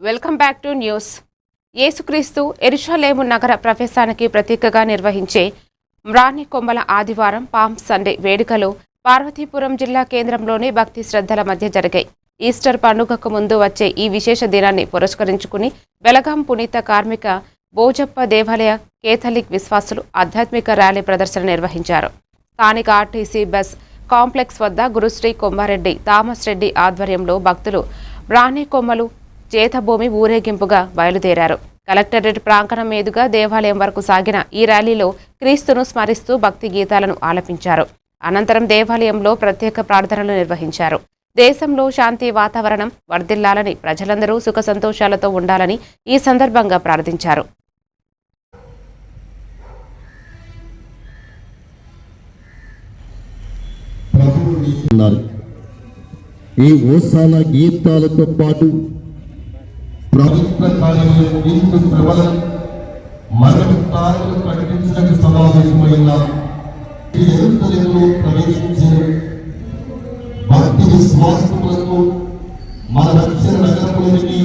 Welcome back to news. యేసుక్రీస్తు యెరూషలేము నగర ప్రవేశానికి ప్రతీకగా నిర్వహించే మ్రాని కొమ్మల ఆదివారం పామ్ సండే వేడుకలు పార్వతీపురం జిల్లా కేంద్రంలోని భక్తి శ్రద్ధల మధ్య జరిగాయి. ఈస్టర్ పండుగకు ముందు వచ్చే ఈ విశేష దినాన్ని పురస్కరించుకుని బెలగాం పునీత కార్మిక బోజప్ప దేవాలయ కేథలిక్ విశ్వాసులు ఆధ్యాత్మిక ర్యాలీ ప్రదర్శన నిర్వహించారు. స్థానిక ఆర్టీసీ బస్ కాంప్లెక్స్ వద్ద గురుశ్రీ కొమ్మారెడ్డి థామస్ రెడ్డి ఆధ్వర్యంలో భక్తులు మ్రాని కొమ్మలు చేతభూమి ఊరేగింపుగా బయలుదేరారు. కలెక్టరేట్ ప్రాంగణం మీదుగా దేవాలయం వరకు సాగిన ఈ ర్యాలీలో క్రీస్తును స్మరిస్తూ భక్తి గీతాలను ఆలపించారు. అనంతరం దేవాలయంలో ప్రత్యేక ప్రార్థనలు నిర్వహించారు. దేశంలో శాంతి వాతావరణం వర్ధిల్లాలని, ప్రజలందరూ సుఖ సంతోషాలతో ఉండాలని ఈ సందర్భంగా ప్రార్థించారు. ఈ ఓసాల గీతాలతో పాటు ప్రభుత్వ కార్యంలో క్రీస్తు శ్రవణం మరణాలను ప్రకటించడానికి సమావేశమైన యెరూషలేములో ప్రవేశించిన భక్తి విశ్వాసములకు మన రక్షణ నగరంలోనికి